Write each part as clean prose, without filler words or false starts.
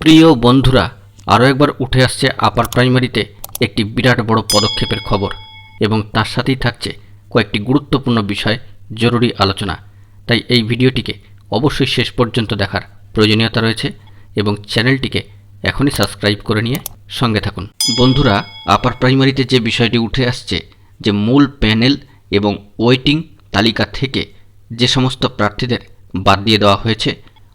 প্রিয় বন্ধুরা, আরও একবার উঠে আসছে আপার প্রাইমারিতে একটি বিরাট বড় পদক্ষেপের খবর এবং তার সাথেই থাকছে কয়েকটি গুরুত্বপূর্ণ বিষয় জরুরি আলোচনা। তাই এই ভিডিওটিকে অবশ্যই শেষ পর্যন্ত দেখার প্রয়োজনীয়তা রয়েছে এবং চ্যানেলটিকে এখনই সাবস্ক্রাইব করে নিয়ে সঙ্গে থাকুন। বন্ধুরা, আপার প্রাইমারিতে যে বিষয়টি উঠে আসছে যে মূল প্যানেল এবং ওয়েটিং তালিকা থেকে যে সমস্ত প্রার্থীদের বাদ দিয়ে দেওয়া হয়েছে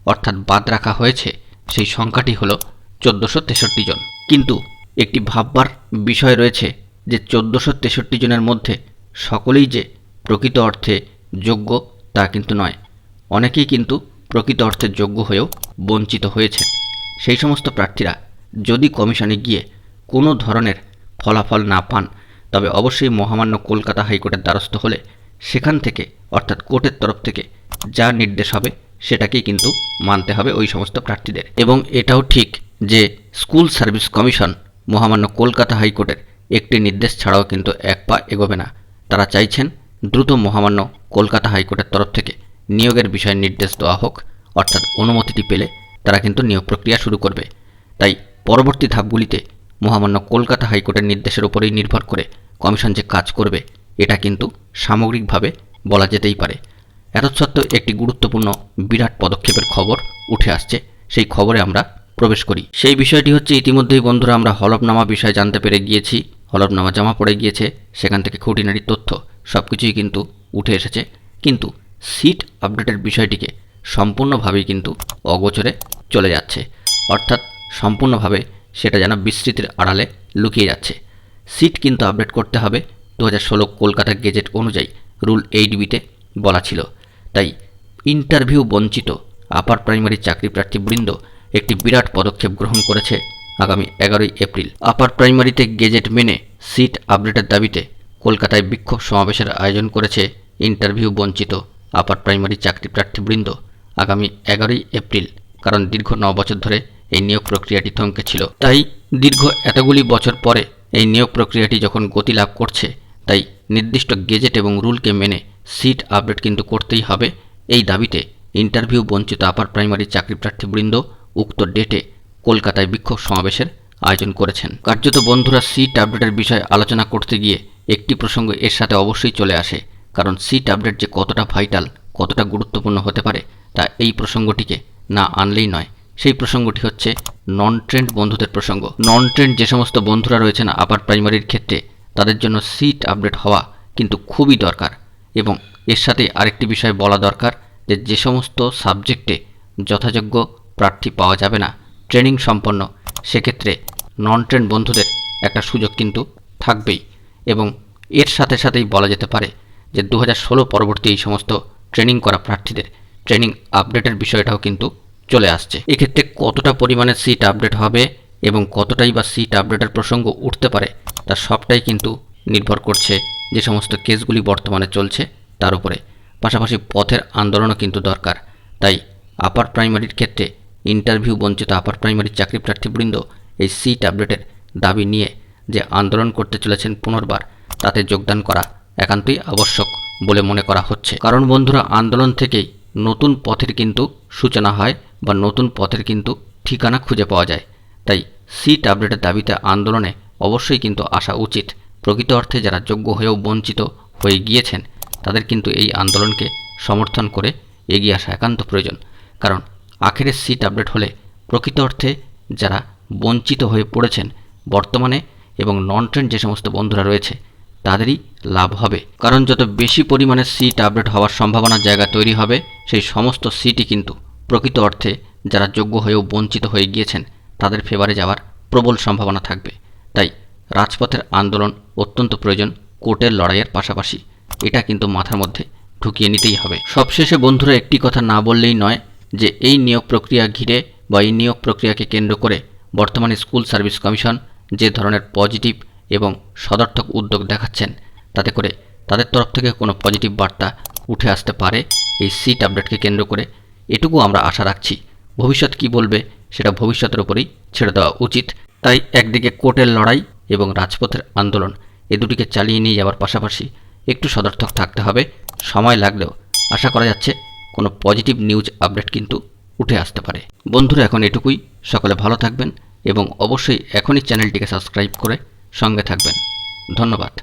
অর্থাৎ বাদ রাখা হয়েছে সেই সংখ্যাটি হলো 1463 জন। কিন্তু একটি ভাববার বিষয় রয়েছে যে 1463 জনের মধ্যে সকলেই যে প্রকৃত অর্থে যোগ্য তা কিন্তু নয়। অনেকেই কিন্তু প্রকৃত অর্থে যোগ্য হয়েও বঞ্চিত হয়েছেন। সেই সমস্ত প্রার্থীরা যদি কমিশনে গিয়ে কোনো ধরনের ফলাফল না পান তবে অবশ্যই মহামান্য কলকাতা হাইকোর্টের দ্বারস্থ হলে সেখান থেকে অর্থাৎ কোর্টের তরফ থেকে যা নির্দেশ হবে সেটাকেই কিন্তু মানতে হবে ওই সমস্ত প্রার্থীদের। এবং এটাও ঠিক যে স্কুল সার্ভিস কমিশন মহামান্য কলকাতা হাইকোর্টের একটি নির্দেশ ছাড়াও কিন্তু এক পা এগোবে না। তারা চাইছেন দ্রুত মহামান্য কলকাতা হাইকোর্টের তরফ থেকে নিয়োগের বিষয়ে নির্দেশ দেওয়া হোক, অর্থাৎ অনুমতিটি পেলে তারা কিন্তু নিয়োগ প্রক্রিয়া শুরু করবে। তাই পরবর্তী ধাপগুলিতে মহামান্য কলকাতা হাইকোর্টের নির্দেশের উপরেই নির্ভর করে কমিশন যে কাজ করবে এটা কিন্তু সামগ্রিকভাবে বলা যেতেই পারে। এতৎসত্ত্বেও একটি গুরুত্বপূর্ণ বিরাট পদক্ষেপের খবর উঠে আসছে, সেই খবরে আমরা প্রবেশ করি। সেই বিষয়টি হচ্ছে ইতিমধ্যেই বন্ধুরা আমরা হলফনামা বিষয়ে জানতে পেরে গিয়েছি। হলফনামা জমা পড়ে গিয়েছে, সেখান থেকে খুঁটিনাটি তথ্য সব কিছুই কিন্তু উঠে এসেছে। কিন্তু সিট আপডেটের বিষয়টিকে সম্পূর্ণভাবেই কিন্তু অগোচরে চলে যাচ্ছে, অর্থাৎ সম্পূর্ণভাবে সেটা যেন বিস্তৃতির আড়ালে লুকিয়ে যাচ্ছে। সিট কিন্তু আপডেট করতে হবে 2016 কলকাতা গেজেট অনুযায়ী রুল 8B-তে বলা ছিল। তাই ইন্টারভিউ বঞ্চিত আপার প্রাইমারি চাকরি প্রার্থীবৃন্দ একটি বিরাট পদক্ষেপ গ্রহণ করেছে। আগামী 11ই এপ্রিল আপার প্রাইমারিতে গেজেট মেনে সিট আপডেটের দাবিতে কলকাতায় বিক্ষোভ সমাবেশের আয়োজন করেছে ইন্টারভিউ বঞ্চিত আপার প্রাইমারি চাকরি প্রার্থীবৃন্দ আগামী 11ই এপ্রিল। কারণ দীর্ঘ 9 বছর ধরে এই নিয়োগ প্রক্রিয়াটি থমকে ছিল। তাই দীর্ঘ এতগুলি বছর পরে এই নিয়োগ প্রক্রিয়াটি যখন গতি লাভ করছে, তাই নির্দিষ্ট গেজেট এবং রুলকে মেনে সিট আপডেট কিন্তু করতেই হবে। এই দাবিতে ইন্টারভিউ বঞ্চিত আপার প্রাইমারি চাকরি প্রার্থীবৃন্দ উক্ত ডেটে কলকাতায় বিক্ষোভ সমাবেশের আয়োজন করেছেন। কার্যত বন্ধুরা, সিট আপডেটের বিষয়ে আলোচনা করতে গিয়ে একটি প্রসঙ্গ এর সাথে অবশ্যই চলে আসে। কারণ সিট আপডেট যে কতটা ভাইটাল, কতটা গুরুত্বপূর্ণ হতে পারে তা এই প্রসঙ্গটিকে না আনলেই নয়। সেই প্রসঙ্গটি হচ্ছে নন ট্রেন্ড বন্ধুদের প্রসঙ্গ। নন ট্রেন্ড যে সমস্ত বন্ধুরা রয়েছেন আপার প্রাইমারির ক্ষেত্রে, তাদের জন্য সিট আপডেট হওয়া কিন্তু খুবই দরকার। এবং এর সাথে আরেকটি বিষয় বলা দরকার যে সমস্ত সাবজেক্টে যথাযোগ্য প্রার্থী পাওয়া যাবে না ট্রেনিং সম্পন্ন, সেক্ষেত্রে নন ট্রেন্ড বন্ধুদের একটা সুযোগ কিন্তু থাকবেই। এবং এর সাথে সাথেই বলা যেতে পারে যে 2016 পরবর্তী এই সমস্ত ট্রেনিং করা প্রার্থীদের ট্রেনিং আপডেটের বিষয়টাও কিন্তু চলে আসছে। এক্ষেত্রে কতটা পরিমাণে সিট আপডেট হবে এবং কতটাই বা সিট আপডেটের প্রসঙ্গ উঠতে পারে তার সবটাই কিন্তু নির্ভর করছে যে সমস্ত কেসগুলি বর্তমানে চলছে তার উপরে। পাশাপাশি পথের আন্দোলনও কিন্তু দরকার। তাই আপার প্রাইমারির ক্ষেত্রে ইন্টারভিউ বঞ্চিত আপার প্রাইমারি চাকরি প্রার্থীবৃন্দ এই সিট আপডেটের দাবি নিয়ে যে আন্দোলন করতে চলেছেন পুনর্বার, তাতে যোগদান করা একান্তই আবশ্যক বলে মনে করা হচ্ছে। কারণ বন্ধুরা, আন্দোলন থেকেই নতুন পথের কিন্তু সূচনা হয় বা নতুন পথের কিন্তু ঠিকানা খুঁজে পাওয়া যায়। তাই সিট আপডেটের দাবিতে আন্দোলনে অবশ্যই কিন্তু আসা উচিত। প্রকৃত অর্থে যারা যোগ্য হয়েও বঞ্চিত হয়ে গিয়েছেন তাদের কিন্তু এই আন্দোলনকে সমর্থন করে এগিয়ে আসা একান্ত প্রয়োজন। কারণ আখেরে সিট আপডেট হলে প্রকৃত অর্থে যারা বঞ্চিত হয়ে পড়েছেন বর্তমানে এবং নন ট্রেন্ড যে সমস্ত বন্ধুরা রয়েছে তাদেরই লাভ হবে। কারণ যত বেশি পরিমাণে সিট আপডেট হওয়ার সম্ভাবনার জায়গা তৈরি হবে, সেই সমস্ত সিটই কিন্তু প্রকৃত অর্থে যারা যোগ্য হয়েও বঞ্চিত হয়ে গিয়েছেন তাদের ফেভারে যাওয়ার প্রবল সম্ভাবনা থাকবে। তাই রাজপথের আন্দোলন অত্যন্ত প্রয়োজন কোর্টের লড়াইয়ের পাশাপাশি। এটা কিন্তু মাথার মধ্যে ঢুকিয়ে নিতেই হবে। সবশেষে বন্ধুরা, একটি কথা না বললেই নয় যে এই নিয়োগ প্রক্রিয়া ঘিরে বা এই নিয়োগ প্রক্রিয়াকে কেন্দ্র করে বর্তমানে স্কুল সার্ভিস কমিশন যে ধরনের পজিটিভ এবং সদর্থক উদ্যোগ দেখাচ্ছেন, তাতে করে তাদের তরফ থেকে কোনো পজিটিভ বার্তা উঠে আসতে পারে এই সিট আপডেটকে কেন্দ্র করে। এটুকু আমরা আশা রাখছি। ভবিষ্যৎ কি বলবে সেটা ভবিষ্যতের উপরেই ছেড়ে দেওয়া উচিত। তাই একদিকে কোর্টের লড়াই এবং রাজপথের আন্দোলন এ দুটিকে চালিয়ে নিয়ে যাওয়ার পাশাপাশি একটু সদর্থক থাকতে হবে। সময় লাগলেও আশা করা যাচ্ছে কোনো পজিটিভ নিউজ আপডেট কিন্তু উঠে আসতে পারে। বন্ধুরা এখন এটুকুই, সকলে ভালো থাকবেন এবং অবশ্যই এখনই চ্যানেলটিকে সাবস্ক্রাইব করে সঙ্গে থাকবেন। ধন্যবাদ।